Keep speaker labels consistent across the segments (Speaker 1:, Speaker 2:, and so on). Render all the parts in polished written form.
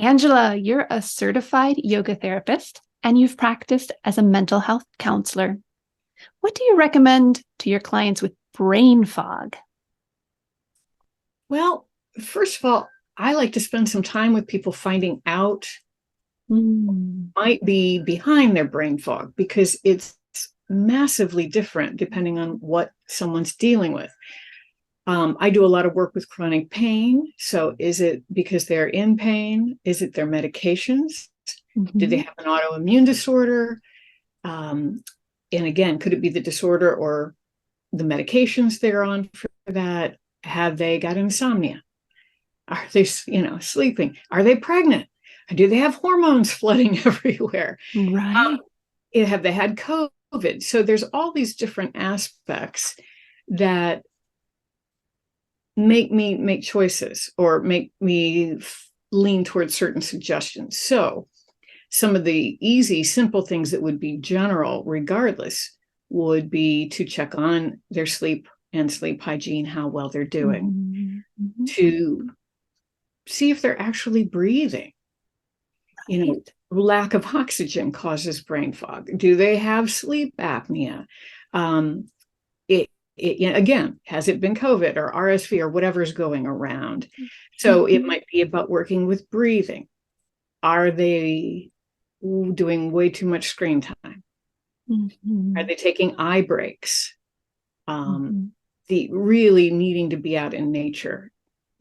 Speaker 1: Angela, you're a certified yoga therapist and you've practiced as a mental health counselor. What do you recommend to your clients with brain fog?
Speaker 2: Well, first of all, I like to spend some time with people finding out
Speaker 1: Mm.
Speaker 2: might be behind their brain fog because it's massively different depending on what someone's dealing with. I do a lot of work with chronic pain. So is it because they're in pain? Is it their medications? Do they
Speaker 1: Mhm.
Speaker 2: have an autoimmune disorder? Um, and again, could it be the disorder or the medications they're on for that? Have they got insomnia? Are they, sleeping? Are they pregnant? Do they have hormones flooding everywhere?
Speaker 1: Right.
Speaker 2: Have they had COVID? So there's all these different aspects that make me make choices or make me lean towards certain suggestions. So some of the easy, simple things that would be general regardless would be to check on their sleep and sleep hygiene, how well they're doing,
Speaker 1: Mhm. Mhm.
Speaker 2: to see if they're actually breathing.
Speaker 1: Right.
Speaker 2: Lack of oxygen causes brain fog. Do they have sleep apnea? Um, again, has it been COVID or RSV or whatever's going around? So it
Speaker 1: Mhm.
Speaker 2: might be about working with breathing. Are they doing way too much screen time? Are
Speaker 1: Mhm.
Speaker 2: they taking eye breaks? Um,
Speaker 1: Mhm.
Speaker 2: the really needing to be out in nature.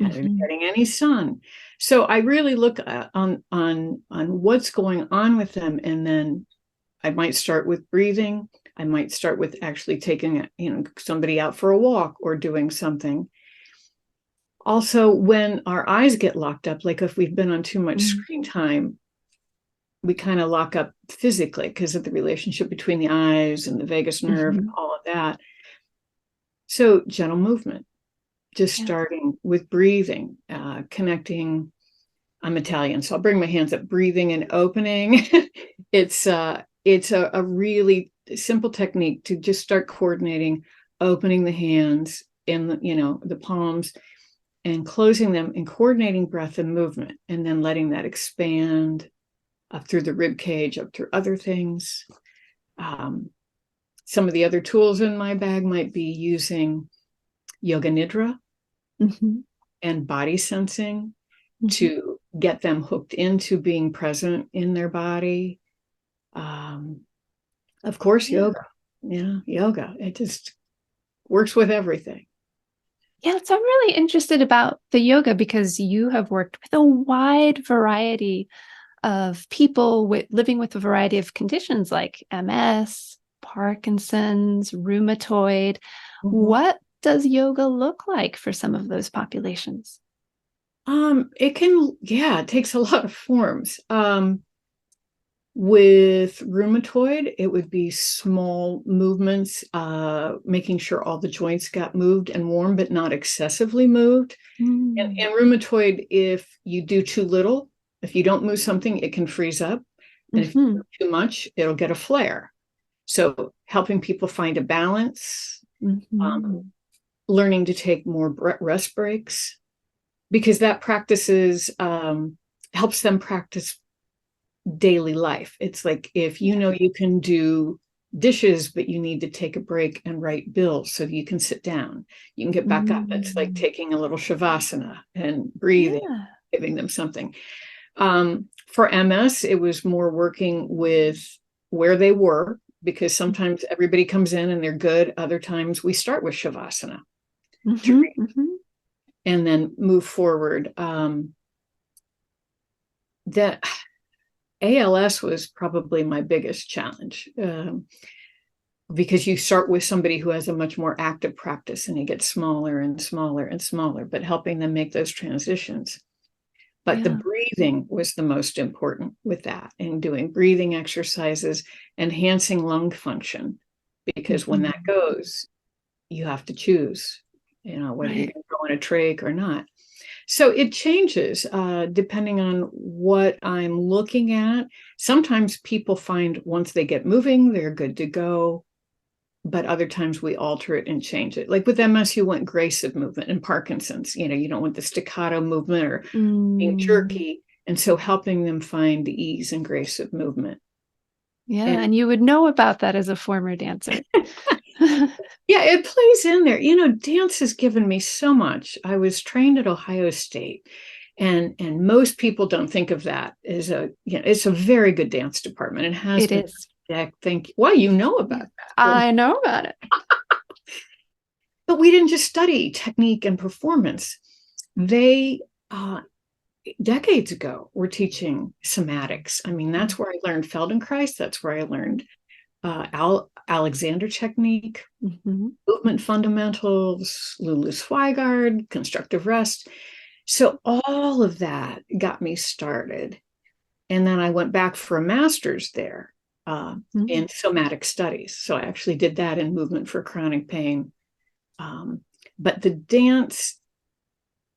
Speaker 2: Are they
Speaker 1: Mhm.
Speaker 2: getting any sun? So I really look on what's going on with them, and then I might start with breathing. I might start with actually taking somebody out for a walk or doing something. Also, when our eyes get locked up, like if we've been on too much
Speaker 1: Mhm.
Speaker 2: screen time, we kind of lock up physically because of the relationship between the eyes and the vagus nerve and
Speaker 1: Mhm.
Speaker 2: all of that. So gentle movement, just
Speaker 1: Yeah.
Speaker 2: starting with breathing, connecting. I'm Italian, so I'll bring my hands up, breathing and opening. It's a really simple technique to just start coordinating, opening the hands in the palms and closing them and coordinating breath and movement, and then letting that expand up through the rib cage, up through other things. Um, some of the other tools in my bag might be using yoga nidra
Speaker 1: Mhm.
Speaker 2: and body sensing
Speaker 1: Mhm.
Speaker 2: to get them hooked into being present in their body. Um, of course,
Speaker 1: Yeah.
Speaker 2: yoga. Yeah, yoga. It just works with everything.
Speaker 1: Yeah, so I'm really interested about the yoga because you have worked with a wide variety of people living with a variety of conditions like MS, Parkinson's, rheumatoid.
Speaker 2: Mhm.
Speaker 1: What does yoga look like for some of those populations?
Speaker 2: It can, yeah, it takes a lot of forms. With rheumatoid, it would be small movements, making sure all the joints got moved and warm, but not excessively moved. And
Speaker 1: Mm.
Speaker 2: rheumatoid, if you do too little, if you don't move something, it can freeze up. And if you
Speaker 1: Hmm.
Speaker 2: do too much, it'll get a flare. So helping people find a balance, um,
Speaker 1: Hmm.
Speaker 2: learning to take more rest breaks, because that practices helps them practice daily life. It's like if you
Speaker 1: Yeah.
Speaker 2: know you can do dishes, but you need to take a break and write bills so you can sit down, you can get back up. It's like
Speaker 1: Mm.
Speaker 2: taking a little shavasana and breathing,
Speaker 1: Yeah.
Speaker 2: giving them something. For MS, it was more working with where they were, because sometimes everybody comes in and they're good. Other times we start with shavasana to
Speaker 1: Hmm. Hmm.
Speaker 2: and then move forward. That ALS was probably my biggest challenge, because you start with somebody who has a much more active practice and it gets smaller and smaller and smaller, but helping them make those transitions. But the
Speaker 1: Yeah.
Speaker 2: breathing was the most important with that, and doing breathing exercises, enhancing lung function, because when that
Speaker 1: Hmm.
Speaker 2: goes, you have to choose, whether you're
Speaker 1: Right.
Speaker 2: going to go on a trach or not. So it changes depending on what I'm looking at. Sometimes people find once they get moving, they're good to go. But other times we alter it and change it. Like with MS, you want grace of movement, and Parkinson's, you don't want the staccato movement or being
Speaker 1: Mm.
Speaker 2: jerky. And so helping them find the ease and grace of movement.
Speaker 1: Yeah. And you would know about that as a former dancer.
Speaker 2: Yeah, it plays in there. You know, dance has given me so much. I was trained at Ohio State, and most people don't think of that as it's a very good dance department. It has
Speaker 1: It
Speaker 2: been.
Speaker 1: is.
Speaker 2: Thank you. Well, you know about that.
Speaker 1: I know about it.
Speaker 2: But we didn't just study technique and performance. They decades ago were teaching somatics. I mean, that's where I learned Feldenkrais. That's where I learned Alexander technique, movement fundamentals, Lulu Swigard, constructive rest. So all of that got me started. And then I went back for a master's there in somatic studies. So I actually did that in movement for chronic pain. But the dance,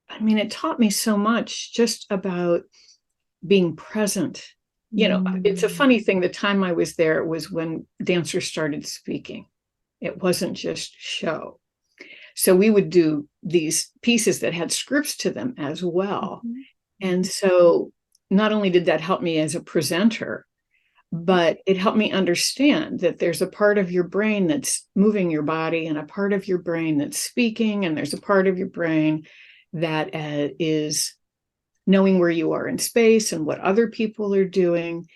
Speaker 2: I mean, it taught me so much just about being present. You know, it's a funny thing. The time I was there was when dancers started speaking. It wasn't just show. So we would do these pieces that had scripts to them as well. And so not only did that help me as a presenter, but it helped me understand that there's a part of your brain that's moving your body and a part of your brain that's speaking, and there's a part of your brain that is knowing where you are in space and what other people are doing.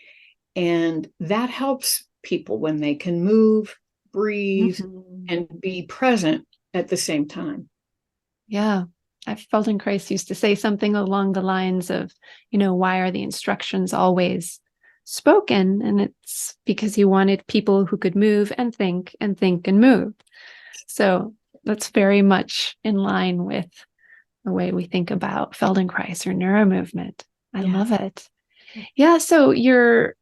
Speaker 2: And that helps people when they can move, breathe, and be present at the same time.
Speaker 1: Yeah. Feldenkrais used to say something along the lines of, why are the instructions always spoken? And it's because he wanted people who could move and think and move. So that's very much in line with the way we think about Feldenkrais or neuromovement. I love it. Yeah. So you're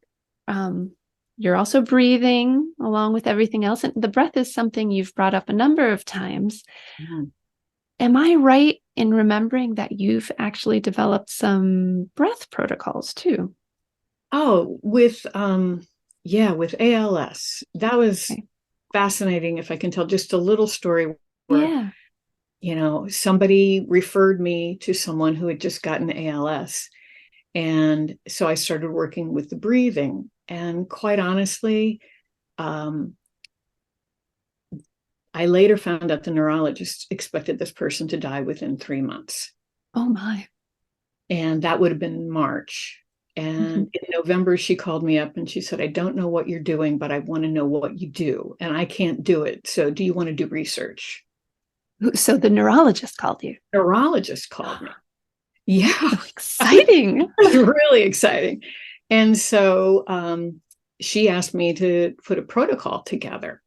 Speaker 1: also breathing along with everything else. And the breath is something you've brought up a number of times. Am I right in remembering that you've actually developed some breath protocols too?
Speaker 2: Oh, with ALS. That was fascinating. If I can tell just a little story where, somebody referred me to someone who had just gotten ALS. And so I started working with the breathing. And quite honestly, I later found out the neurologist expected this person to die within 3 months.
Speaker 1: Oh my.
Speaker 2: And that would have been March. And in November, she called me up and she said, I don't know what you're doing, but I want to know what you do. And I can't do it. So do you want to do research?
Speaker 1: So the neurologist called you?
Speaker 2: Neurologist called me. Yeah.
Speaker 1: So exciting.
Speaker 2: It's really exciting. And so she asked me to put a protocol together.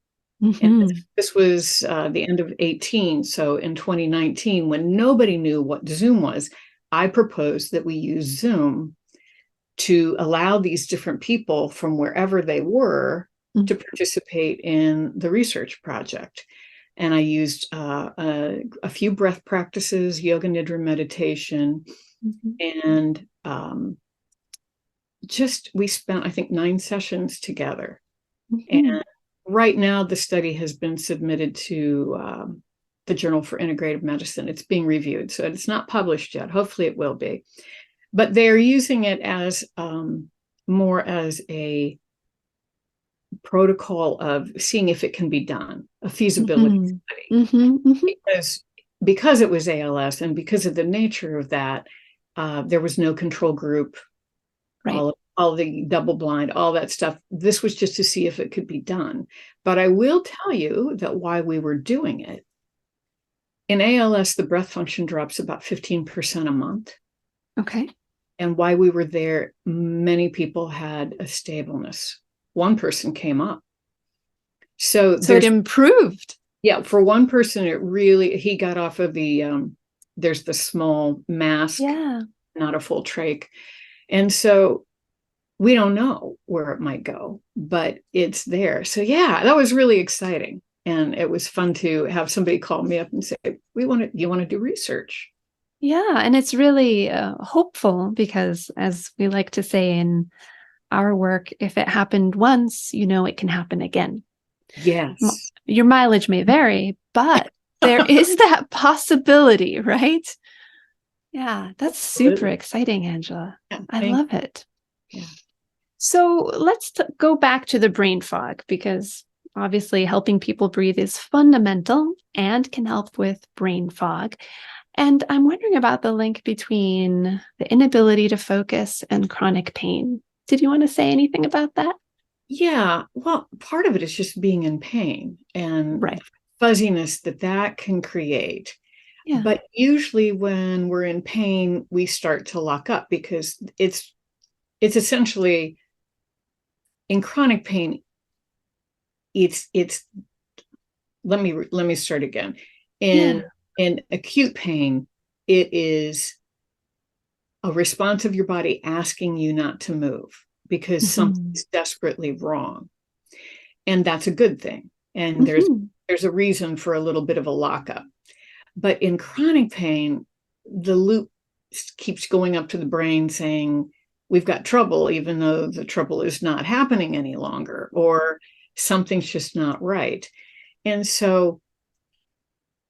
Speaker 2: And this was the end of 2018. So in 2019, when nobody knew what Zoom was, I proposed that we use Zoom to allow these different people from wherever they were to participate in the research project. And I used a few breath practices, yoga nidra meditation, and we spent, I think, 9 sessions together. And right now, the study has been submitted to the Journal for Integrative Medicine. It's being reviewed, so it's not published yet. Hopefully it will be. But they're using it as more as a protocol of seeing if it can be done, a feasibility study. Because it was ALS and because of the nature of that, there was no control group, all the double blind, all that stuff. This was just to see if it could be done. But I will tell you that while we were doing it, in ALS, the breath function drops about 15% a month.
Speaker 1: Okay.
Speaker 2: And while we were there, many people had a stableness. One person came up. So
Speaker 1: it improved.
Speaker 2: Yeah, for one person, he got off of there's the small mask, not a full trach. And so we don't know where it might go, but it's there. So yeah, that was really exciting. And it was fun to have somebody call me up and say, you want to do research?
Speaker 1: Yeah. And it's really hopeful because, as we like to say in our work, if it happened once, it can happen again.
Speaker 2: Yes.
Speaker 1: Your mileage may vary, but there is that possibility, right? Yeah, that's super
Speaker 2: Absolutely.
Speaker 1: exciting, Angela.
Speaker 2: Yeah,
Speaker 1: I
Speaker 2: thank
Speaker 1: love it.
Speaker 2: you. Yeah.
Speaker 1: So let's go back to the brain fog because obviously helping people breathe is fundamental and can help with brain fog. And I'm wondering about the link between the inability to focus and chronic pain. Did you want to say anything about that?
Speaker 2: Yeah, well, part of it is just being in pain and
Speaker 1: Right.
Speaker 2: fuzziness that that can create.
Speaker 1: Yeah.
Speaker 2: But usually when we're in pain, we start to lock up because it's essentially in chronic pain, it's let me start again. In
Speaker 1: Yeah.
Speaker 2: in acute pain, it is a response of your body asking you not to move because
Speaker 1: Hmm.
Speaker 2: something's desperately wrong. And that's a good thing. And
Speaker 1: Hmm.
Speaker 2: there's a reason for a little bit of a lockup. But in chronic pain, the loop keeps going up to the brain saying, we've got trouble, even though the trouble is not happening any longer, or something's just not right. And so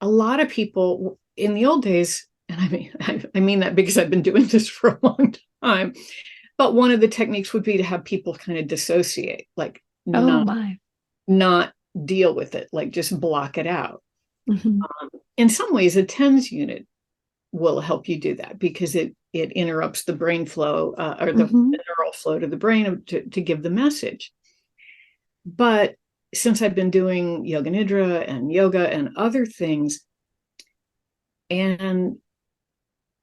Speaker 2: a lot of people in the old days, and I mean that because I've been doing this for a long time, but one of the techniques would be to have people kind of dissociate, like
Speaker 1: Oh
Speaker 2: not
Speaker 1: my.
Speaker 2: not deal with it, like just block it out.
Speaker 1: Hmm.
Speaker 2: In some ways, a TENS unit will help you do that because it interrupts the brain flow or
Speaker 1: Hmm.
Speaker 2: the neural flow to the brain to give the message. But since I've been doing yoga nidra and yoga and other things and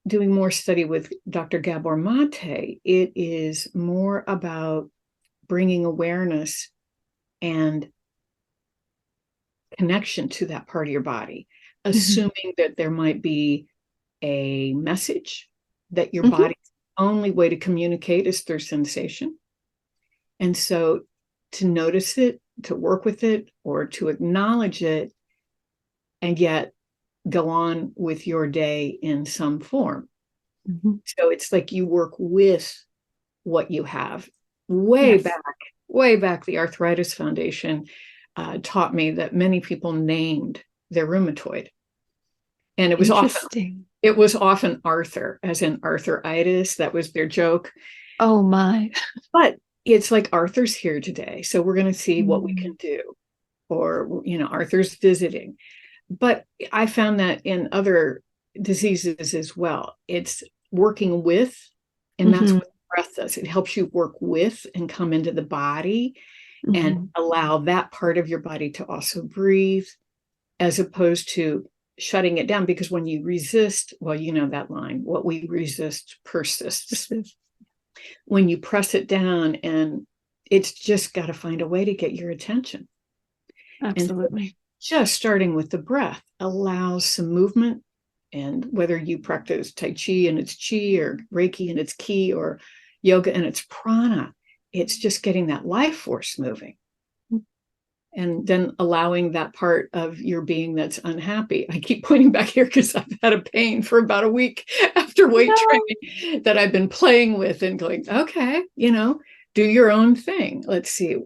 Speaker 2: doing more study with Dr. Gabor Mate, it is more about bringing awareness and connection to that part of your body,
Speaker 1: Hmm.
Speaker 2: assuming that there might be a message that your
Speaker 1: Hmm.
Speaker 2: body's only way to communicate is through sensation. And so to notice it, to work with it, or to acknowledge it, and yet go on with your day in some form.
Speaker 1: Hmm.
Speaker 2: So it's like you work with what you have. Way
Speaker 1: Yes.
Speaker 2: back, way back, the Arthritis Foundation taught me that many people named their rheumatoid. And
Speaker 1: Interesting.
Speaker 2: it was often Arthur, as in arthritis. That was their joke.
Speaker 1: Oh my.
Speaker 2: But it's like Arthur's here today, so we're going to see what we
Speaker 1: Mm.
Speaker 2: can do. Or, Arthur's visiting. But I found that in other diseases as well. It's working with, and that's
Speaker 1: Hmm.
Speaker 2: what breath does. It helps you work with and come into the body and
Speaker 1: Hmm.
Speaker 2: allow that part of your body to also breathe, as opposed to shutting it down. Because when you resist, well, you know that line, what we resist persists. When you press it down, and it's just got to find a way to get your attention. And so
Speaker 1: Absolutely.
Speaker 2: just starting with the breath allows some movement. And whether you practice Tai Chi and it's Chi, or Reiki and it's Ki, or yoga and it's prana, it's just getting that life force moving. And then allowing that part of your being that's unhappy. I keep pointing back here because I've had a pain for about a week after weight
Speaker 1: No.
Speaker 2: training that I've been playing with and going, okay, do your own thing. Let's see.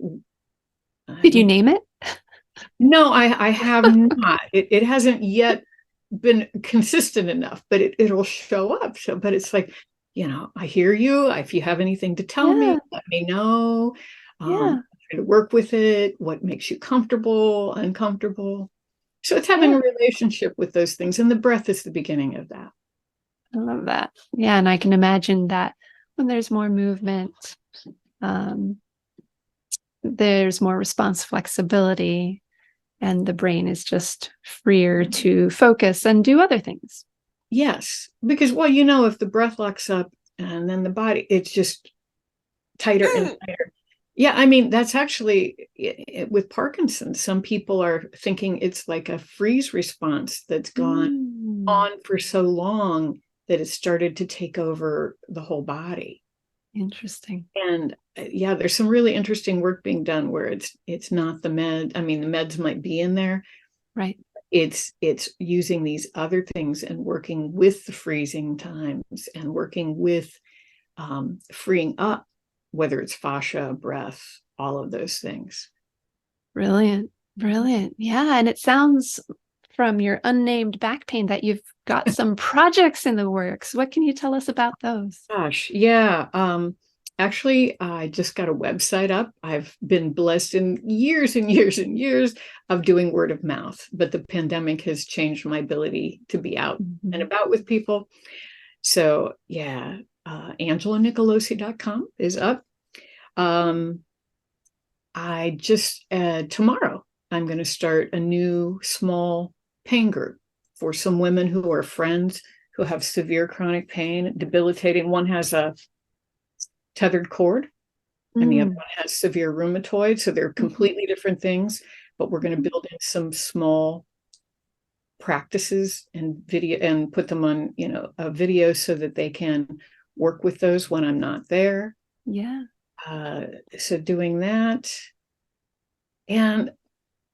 Speaker 1: Did you name it?
Speaker 2: No, I have not. It hasn't yet been consistent enough, but it'll show up. So, but it's like, I hear you. If you have anything to tell me,
Speaker 1: Yeah.
Speaker 2: let me know.
Speaker 1: Yeah.
Speaker 2: Try to work with it. What makes you comfortable, uncomfortable. So it's having
Speaker 1: Yeah.
Speaker 2: a relationship with those things. And the breath is the beginning of that.
Speaker 1: I love that. Yeah. And I can imagine that when there's more movement, um, there's more response flexibility, and the brain is just freer to focus and do other things.
Speaker 2: Yes. Because, well, if the breath locks up and then the body, it's just tighter and tighter. Yeah, I mean, that's actually with Parkinson's. Some people are thinking it's like a freeze response that's gone
Speaker 1: Mm,
Speaker 2: on for so long that it started to take over the whole body.
Speaker 1: interesting.
Speaker 2: And yeah, there's some really interesting work being done where it's not the med. I mean, the meds might be in there.
Speaker 1: Right.
Speaker 2: It's using these other things and working with the freezing times and working with freeing up, whether it's fascia, breath, all of those things.
Speaker 1: Brilliant. Brilliant. Yeah. And it sounds from your unnamed back pain that you've got some projects in the works. What can you tell us about those?
Speaker 2: Gosh, yeah. Actually, I just got a website up. I've been blessed in years and years and years of doing word of mouth, but the pandemic has changed my ability to be out and about with people. So yeah, AngelaNicolosi.com is up. I just tomorrow I'm going to start a new small pain group for some women who are friends who have severe chronic pain, debilitating. One has a tethered cord, and the other one has severe rheumatoid. So they're completely different things, but we're going to build in some small practices and video and put them on, a video so that they can work with those when I'm not there.
Speaker 1: Yeah.
Speaker 2: So doing that. And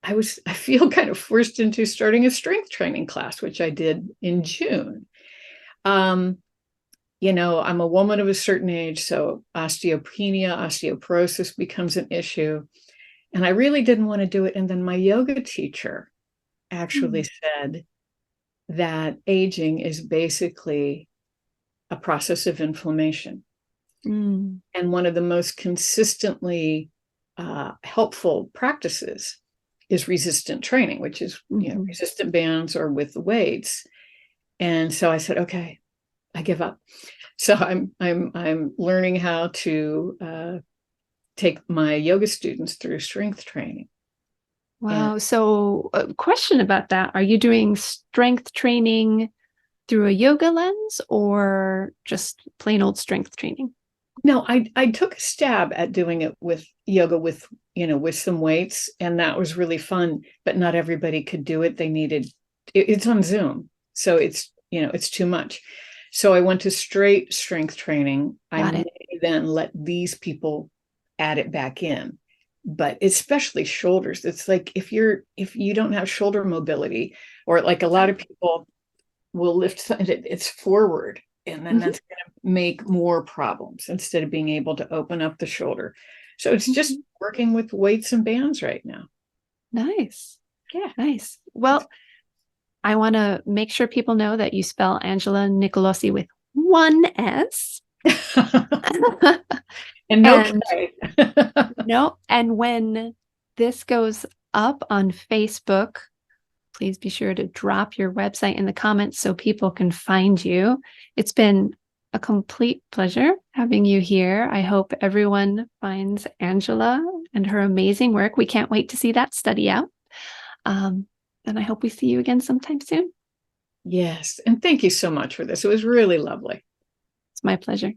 Speaker 2: I feel kind of forced into starting a strength training class, which I did in June. I'm a woman of a certain age, so osteopenia, osteoporosis becomes an issue. And I really didn't want to do it. And then my yoga teacher actually said that aging is basically a process of inflammation. And one of the most consistently helpful practices is resistant training, which is resistant bands or with weights. And so I said, okay, I give up. So I'm learning how to take my yoga students through strength training.
Speaker 1: Wow. So a question about that. Are you doing strength training through a yoga lens or just plain old strength training?
Speaker 2: No, I took a stab at doing it with yoga with some weights, and that was really fun, but not everybody could do it. It's on Zoom. So it's too much. So I went to straight strength training. I may then let these people add it back in, but especially shoulders. It's like if you don't have shoulder mobility, or like a lot of people will lift it's forward, and then that's going to make more problems instead of being able to open up the shoulder. So it's just working with weights and bands right now.
Speaker 1: Nice.
Speaker 2: Yeah.
Speaker 1: Nice. Well, I want to make sure people know that you spell Angela Nicolosi with one S.
Speaker 2: And no K.
Speaker 1: No. And when this goes up on Facebook, please be sure to drop your website in the comments so people can find you. It's been a complete pleasure having you here. I hope everyone finds Angela and her amazing work. We can't wait to see that study out. And I hope we see you again sometime soon.
Speaker 2: Yes. And thank you so much for this. It was really lovely.
Speaker 1: It's my pleasure.